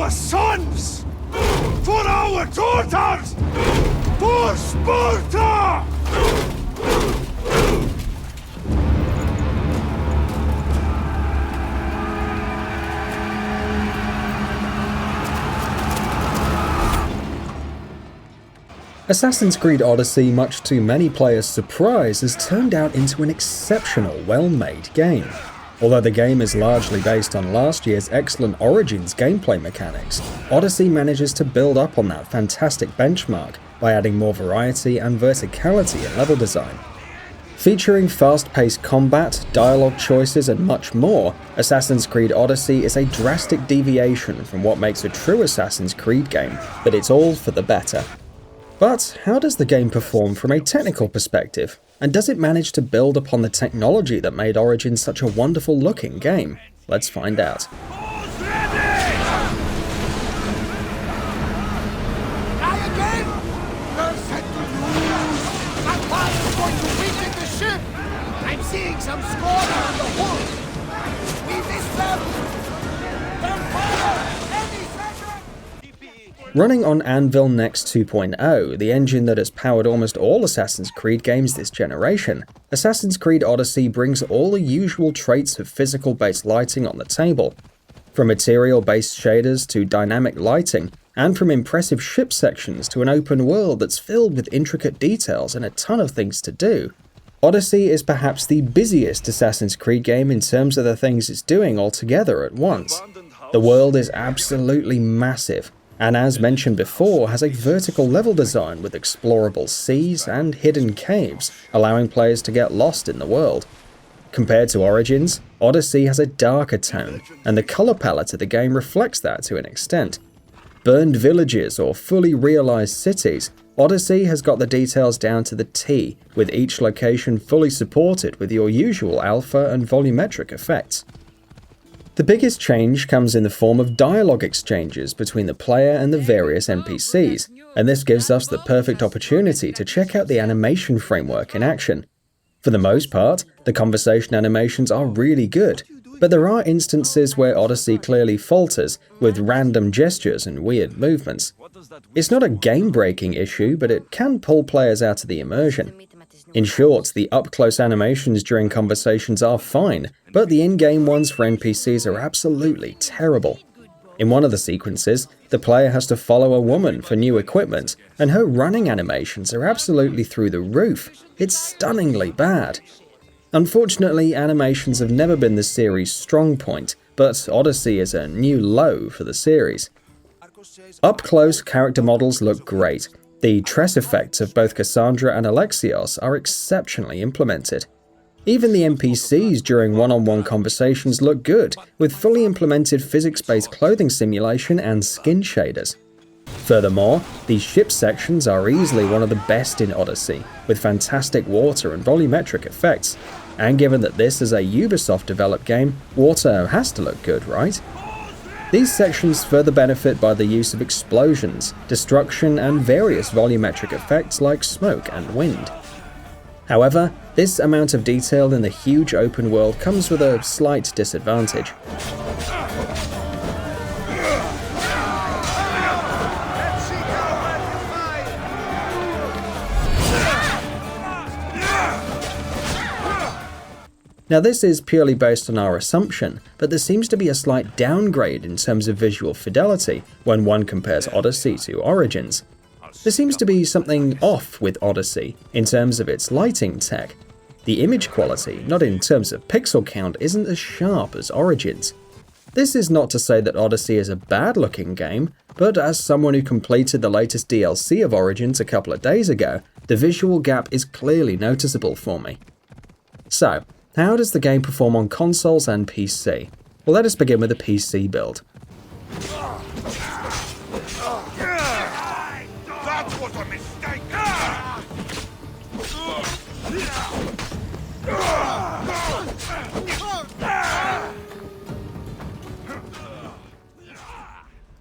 our sons! For our daughters! For Sparta! Assassin's Creed Odyssey, much to many players' surprise, has turned out into an exceptional, well-made game. Although the game is largely based on last year's excellent Origins gameplay mechanics, Odyssey manages to build up on that fantastic benchmark by adding more variety and verticality in level design. Featuring fast-paced combat, dialogue choices, and much more, Assassin's Creed Odyssey is a drastic deviation from what makes a true Assassin's Creed game, but it's all for the better. But how does the game perform from a technical perspective? And does it manage to build upon the technology that made Origins such a wonderful looking game? Let's find out. I'm seeing some squatter on the hook. We missed them. Don't fire! Any treasure! Running on Anvil Next 2.0, the engine that has powered almost all Assassin's Creed games this generation, Assassin's Creed Odyssey brings all the usual traits of physical-based lighting on the table. From material-based shaders to dynamic lighting, and from impressive ship sections to an open world that's filled with intricate details and a ton of things to do, Odyssey is perhaps the busiest Assassin's Creed game in terms of the things it's doing altogether at once. The world is absolutely massive, and as mentioned before, has a vertical level design with explorable seas and hidden caves, allowing players to get lost in the world. Compared to Origins, Odyssey has a darker tone, and the colour palette of the game reflects that to an extent. Burned villages or fully realised cities, Odyssey has got the details down to the T, with each location fully supported with your usual alpha and volumetric effects. The biggest change comes in the form of dialogue exchanges between the player and the various NPCs, and this gives us the perfect opportunity to check out the animation framework in action. For the most part, the conversation animations are really good, but there are instances where Odyssey clearly falters, with random gestures and weird movements. It's not a game-breaking issue, but it can pull players out of the immersion. In short, the up-close animations during conversations are fine, but the in-game ones for NPCs are absolutely terrible. In one of the sequences, the player has to follow a woman for new equipment, and her running animations are absolutely through the roof. It's stunningly bad. Unfortunately, animations have never been the series' strong point, but Odyssey is a new low for the series. Up-close character models look great. The tress effects of both Cassandra and Alexios are exceptionally implemented. Even the NPCs during one-on-one conversations look good, with fully implemented physics-based clothing simulation and skin shaders. Furthermore, the ship sections are easily one of the best in Odyssey, with fantastic water and volumetric effects. And given that this is a Ubisoft-developed game, water has to look good, right? These sections further benefit by the use of explosions, destruction, and various volumetric effects like smoke and wind. However, this amount of detail in the huge open world comes with a slight disadvantage. Now this is purely based on our assumption, but there seems to be a slight downgrade in terms of visual fidelity when one compares Odyssey to Origins. There seems to be something off with Odyssey in terms of its lighting tech. The image quality, not in terms of pixel count, isn't as sharp as Origins. This is not to say that Odyssey is a bad looking game, but as someone who completed the latest DLC of Origins a couple of days ago, the visual gap is clearly noticeable for me. So, how does the game perform on consoles and PC? Well, let us begin with the PC build. That's what a mistake!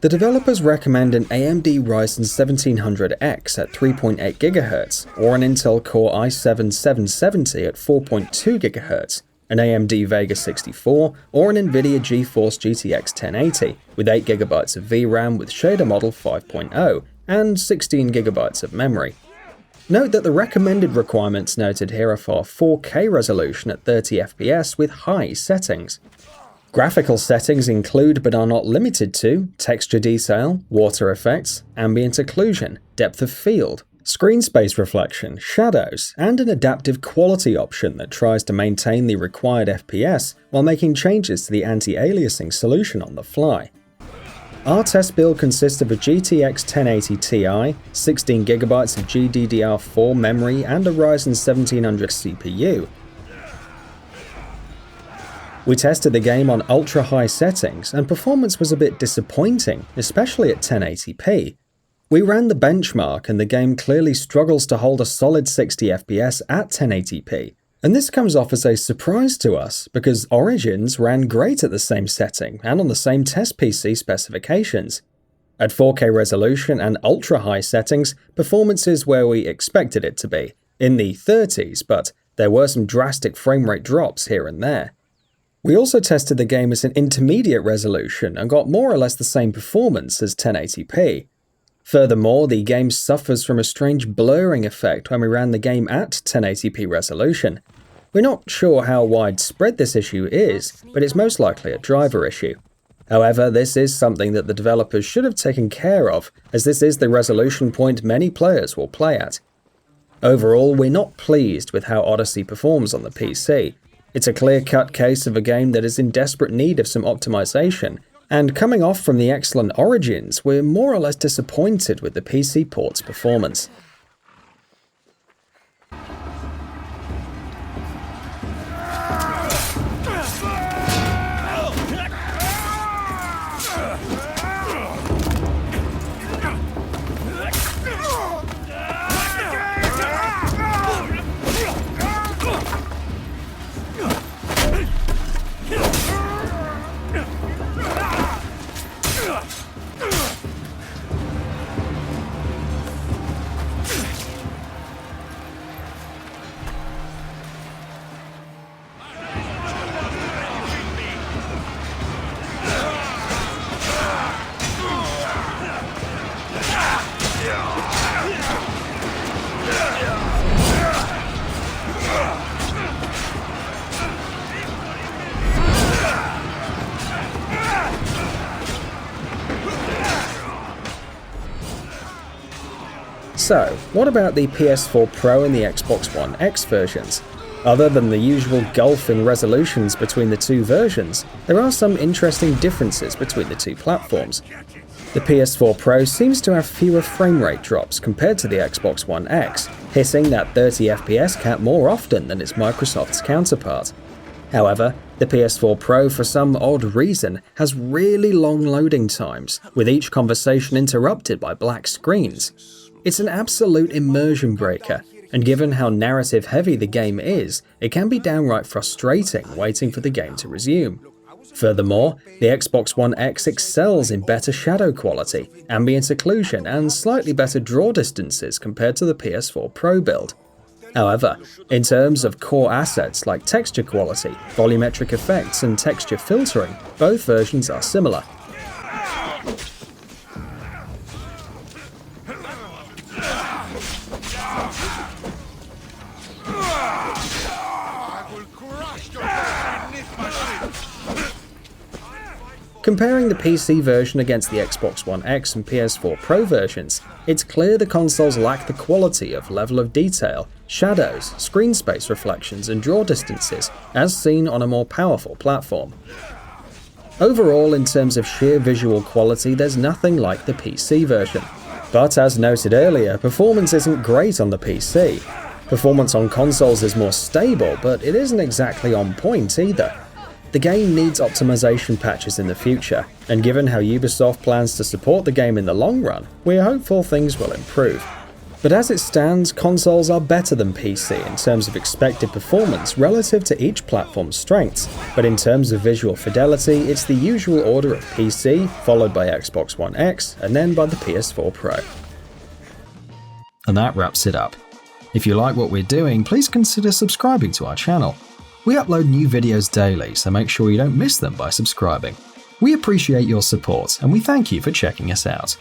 The developers recommend an AMD Ryzen 1700X at 3.8 GHz or an Intel Core i7-7770 at 4.2 GHz, an AMD Vega 64, or an NVIDIA GeForce GTX 1080 with 8GB of VRAM with shader model 5.0 and 16GB of memory. Note that the recommended requirements noted here are for 4K resolution at 30fps with high settings. Graphical settings include but are not limited to texture detail, water effects, ambient occlusion, depth of field, screen space reflection, shadows, and an adaptive quality option that tries to maintain the required FPS while making changes to the anti-aliasing solution on the fly. Our test build consists of a GTX 1080 Ti, 16GB of GDDR4 memory, and a Ryzen 1700 CPU. We tested the game on ultra-high settings, and performance was a bit disappointing, especially at 1080p. We ran the benchmark, and the game clearly struggles to hold a solid 60 FPS at 1080p. And this comes off as a surprise to us, because Origins ran great at the same setting and on the same test PC specifications. At 4K resolution and ultra-high settings, performance is where we expected it to be, in the 30s, but there were some drastic frame rate drops here and there. We also tested the game at an intermediate resolution and got more or less the same performance as 1080p. Furthermore, the game suffers from a strange blurring effect when we ran the game at 1080p resolution. We're not sure how widespread this issue is, but it's most likely a driver issue. However, this is something that the developers should have taken care of, as this is the resolution point many players will play at. Overall, we're not pleased with how Odyssey performs on the PC. It's a clear-cut case of a game that is in desperate need of some optimization, and coming off from the excellent Origins, we're more or less disappointed with the PC port's performance. So, what about the PS4 Pro and the Xbox One X versions? Other than the usual gulf in resolutions between the two versions, there are some interesting differences between the two platforms. The PS4 Pro seems to have fewer frame rate drops compared to the Xbox One X, hitting that 30 FPS cap more often than its Microsoft's counterpart. However, the PS4 Pro, for some odd reason, has really long loading times, with each conversation interrupted by black screens. It's an absolute immersion breaker, and given how narrative heavy the game is, it can be downright frustrating waiting for the game to resume. Furthermore, the Xbox One X excels in better shadow quality, ambient occlusion, and slightly better draw distances compared to the PS4 Pro build. However, in terms of core assets like texture quality, volumetric effects, and texture filtering, both versions are similar. Comparing the PC version against the Xbox One X and PS4 Pro versions, it's clear the consoles lack the quality of level of detail, shadows, screen space reflections, and draw distances as seen on a more powerful platform. Overall, in terms of sheer visual quality, there's nothing like the PC version. But as noted earlier, performance isn't great on the PC. Performance on consoles is more stable, but it isn't exactly on point either. The game needs optimization patches in the future, and given how Ubisoft plans to support the game in the long run, we're hopeful things will improve. But as it stands, consoles are better than PC in terms of expected performance relative to each platform's strengths, but in terms of visual fidelity, it's the usual order of PC, followed by Xbox One X, and then by the PS4 Pro. And that wraps it up. If you like what we're doing, please consider subscribing to our channel. We upload new videos daily, so make sure you don't miss them by subscribing. We appreciate your support, and we thank you for checking us out.